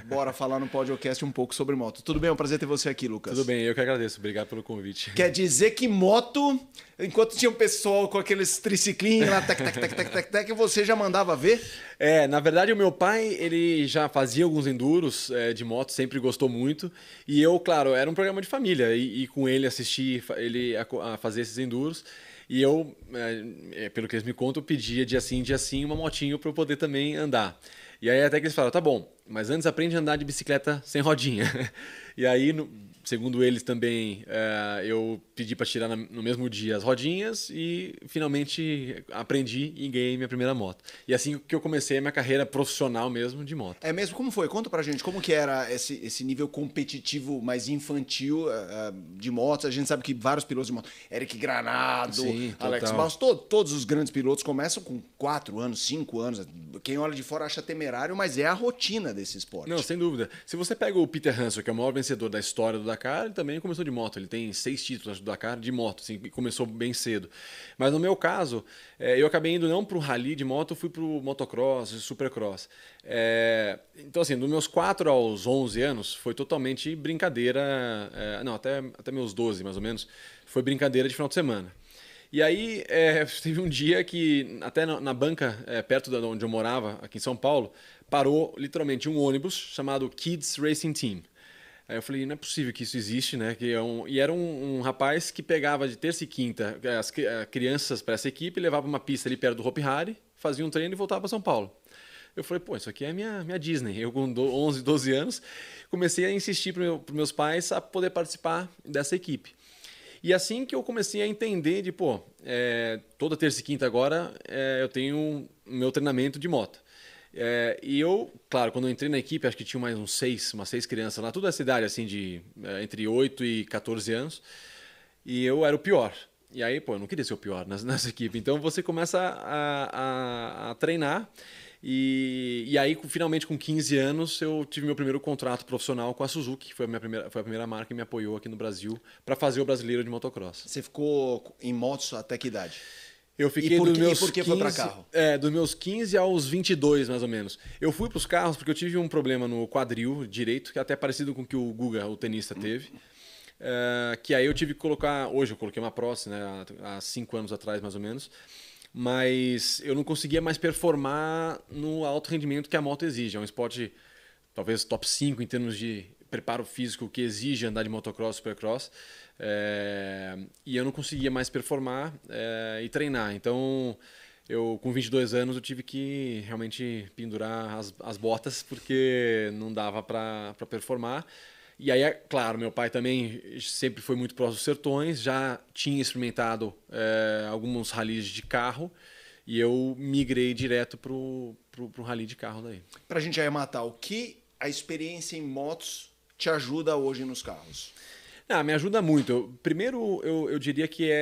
bora falar no podcast um pouco sobre moto. Tudo bem? É um prazer ter você aqui, Lucas. Tudo bem, eu que agradeço. Obrigado pelo convite. Quer dizer que moto, enquanto tinha um pessoal com aqueles triciclinhos lá, tac, você já mandava ver? Na verdade, o meu pai, ele já fazia alguns enduros de moto, sempre gostou muito. E eu, claro, era um programa de família. E com ele assisti ele a fazer esses enduros. E eu, pelo que eles me contam, pedia dia sim, uma motinho para eu poder também andar. E aí até que eles falaram, tá bom, mas antes aprende a andar de bicicleta sem rodinha. E aí, segundo eles também, eu pedi para tirar no mesmo dia as rodinhas e finalmente aprendi e ganhei minha primeira moto. E assim que eu comecei a minha carreira profissional mesmo de moto. É mesmo? Como foi? Conta pra gente como que era esse nível competitivo mais infantil de motos. A gente sabe que vários pilotos de moto, Eric Granado, sim, Alex Barros, todos os grandes pilotos começam com 4 anos, 5 anos. Quem olha de fora acha temerário, mas é a rotina desse esporte. Não, sem dúvida. Se você pega o Peter Hansel, que é o maior vencedor da história do Dakar, ele também começou de moto. Ele tem 6 títulos do Dakar de moto, assim, começou bem cedo. Mas no meu caso, eu acabei indo não para o rally de moto, eu fui para o motocross, supercross. Então, assim, dos meus 4 aos 11 anos, foi totalmente brincadeira. Não, até meus 12, mais ou menos, foi brincadeira de final de semana. E aí, teve um dia que, até na banca, perto de onde eu morava, aqui em São Paulo, parou literalmente um ônibus chamado Kids Racing Team. Aí eu falei, não é possível que isso existe, né? E era um rapaz que pegava de terça e quinta as crianças para essa equipe, levava uma pista ali perto do Hopi Hari, fazia um treino e voltava para São Paulo. Eu falei, pô, isso aqui é minha Disney. Eu com 11, 12 anos, comecei a insistir para meus pais a poder participar dessa equipe. E assim que eu comecei a entender de, toda terça e quinta agora eu tenho o meu treinamento de moto. E eu, claro, quando eu entrei na equipe, acho que tinha umas 6 crianças lá, tudo essa idade, assim, entre 8 e 14 anos, e eu era o pior. E aí, eu não queria ser o pior nessa equipe. Então você começa a treinar, e aí, finalmente, com 15 anos, eu tive meu primeiro contrato profissional com a Suzuki, que foi a primeira marca que me apoiou aqui no Brasil para fazer o Brasileiro de Motocross. Você ficou em motos até que idade? Eu fiquei dos meus por que 15, foi para carro? Dos meus 15 aos 22, mais ou menos. Eu fui para os carros porque eu tive um problema no quadril direito, que é até parecido com o que o Guga, o tenista, teve. que aí eu tive que colocar... Hoje eu coloquei uma prótese, né, há 5 anos atrás, mais ou menos. Mas eu não conseguia mais performar no alto rendimento que a moto exige. É um esporte, talvez, top 5 em termos de preparo físico que exige andar de motocross, supercross. E eu não conseguia mais performar e treinar. Então, com 22 anos, eu tive que realmente pendurar as botas, porque não dava para performar. E aí, claro, meu pai também sempre foi muito próximo dos sertões, já tinha experimentado alguns rallies de carro, e eu migrei direto pro rally de carro daí. Pra gente arrematar, o que a experiência em motos te ajuda hoje nos carros? Me ajuda muito. Primeiro, eu diria que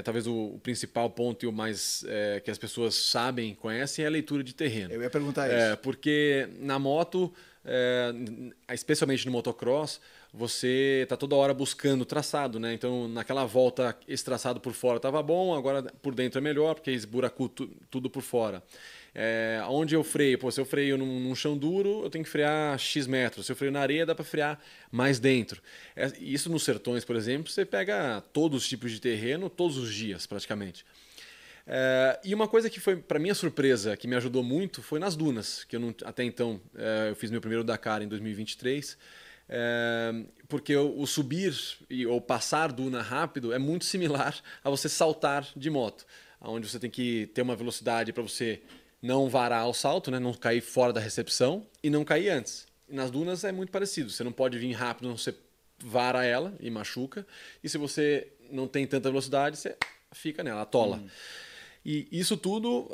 talvez o principal ponto e o mais que as pessoas sabem, conhecem, é a leitura de terreno. Eu ia perguntar isso. Porque na moto, especialmente no motocross, você está toda hora buscando traçado, né? Então, naquela volta, esse traçado por fora estava bom, agora por dentro é melhor, porque esburacou tudo por fora. Onde eu freio? Se eu freio num chão duro, eu tenho que frear X metros. Se eu freio na areia, dá para frear mais dentro. Isso nos sertões, por exemplo, você pega todos os tipos de terreno, todos os dias, praticamente. E uma coisa que foi, para minha surpresa, que me ajudou muito, foi nas dunas, que eu não, até então, eu fiz meu primeiro Dakar em 2023, porque o subir ou passar duna rápido é muito similar a você saltar de moto, onde você tem que ter uma velocidade para você não varar o salto, né, não cair fora da recepção e não cair antes. E nas dunas é muito parecido, você não pode vir rápido, não, você vara ela e machuca, e se você não tem tanta velocidade, você fica nela, atola. E isso tudo,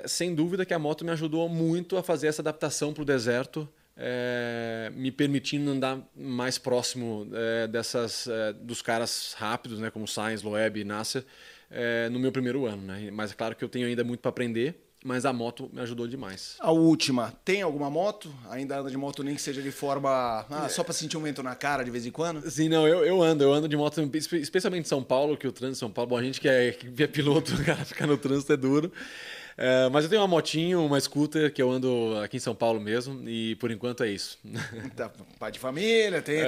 sem dúvida que a moto me ajudou muito a fazer essa adaptação para o deserto, me permitindo andar mais próximo dos caras rápidos, né, como Sainz, Loeb e Nasser, no meu primeiro ano. Né? Mas é claro que eu tenho ainda muito para aprender, mas a moto me ajudou demais. A última, tem alguma moto? Ainda anda de moto, nem que seja de forma... só para sentir um vento na cara de vez em quando? Sim, não, eu ando de moto, especialmente em São Paulo, que o trânsito de São Paulo, bom, a gente que é piloto, cara, ficar no trânsito é duro. Mas eu tenho uma motinho, uma scooter, que eu ando aqui em São Paulo mesmo, e por enquanto é isso. Tá, pai de família, tem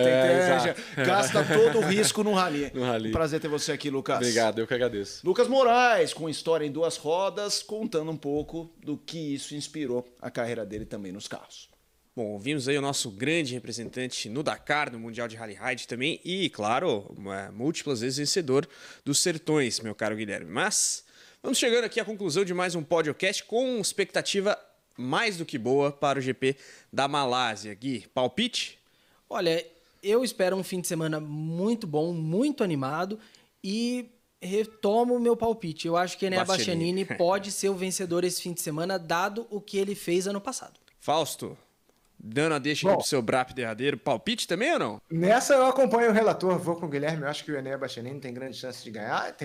gasta todo o risco no rally. Um prazer ter você aqui, Lucas. Obrigado, eu que agradeço. Lucas Moraes, com história em 2 rodas, contando um pouco do que isso inspirou a carreira dele também nos carros. Bom, ouvimos aí o nosso grande representante no Dakar, no Mundial de Rally Ride também, e, claro, múltiplas vezes vencedor dos Sertões, meu caro Guilherme. Mas vamos chegando aqui à conclusão de mais um podcast com expectativa mais do que boa para o GP da Malásia. Gui, palpite? Olha, eu espero um fim de semana muito bom, muito animado, e retomo o meu palpite. Eu acho que Enea Bastianini pode ser o vencedor esse fim de semana, dado o que ele fez ano passado. Fausto, dando a deixa aqui pro seu brap derradeiro, palpite também ou não? Nessa eu acompanho o relator, vou com o Guilherme, eu acho que o Enea Bastianini tem grande chance de ganhar,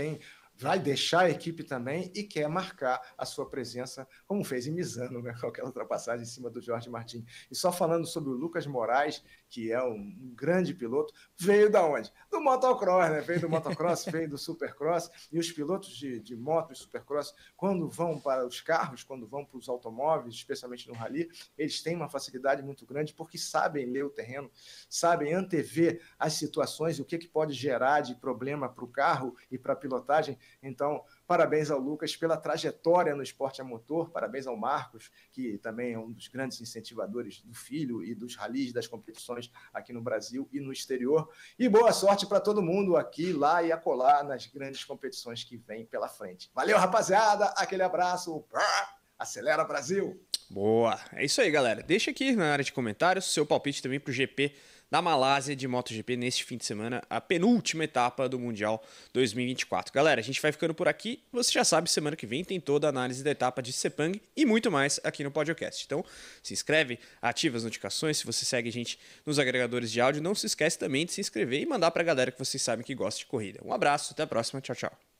vai deixar a equipe também e quer marcar a sua presença, como fez em Misano, né, com aquela ultrapassagem em cima do Jorge Martin. E só falando sobre o Lucas Moraes, que é um grande piloto, veio da onde? Do motocross, né? Veio do motocross, veio do supercross, e os pilotos de moto e supercross, quando vão para os carros, quando vão para os automóveis, especialmente no rally, eles têm uma facilidade muito grande porque sabem ler o terreno, sabem antever as situações e o que pode gerar de problema para o carro e para a pilotagem. Então, parabéns ao Lucas pela trajetória no esporte a motor, parabéns ao Marcos, que também é um dos grandes incentivadores do filho e dos ralis, das competições aqui no Brasil e no exterior. E boa sorte para todo mundo aqui, lá e acolá nas grandes competições que vêm pela frente. Valeu, rapaziada, aquele abraço, acelera Brasil! Boa, é isso aí, galera. Deixa aqui na área de comentários seu palpite também pro GP da Malásia de MotoGP neste fim de semana, a penúltima etapa do Mundial 2024. Galera, a gente vai ficando por aqui. Você já sabe, semana que vem tem toda a análise da etapa de Sepang e muito mais aqui no podcast. Então, se inscreve, ativa as notificações. Se você segue a gente nos agregadores de áudio, não se esquece também de se inscrever e mandar pra galera que vocês sabem que gosta de corrida. Um abraço, até a próxima. Tchau, tchau.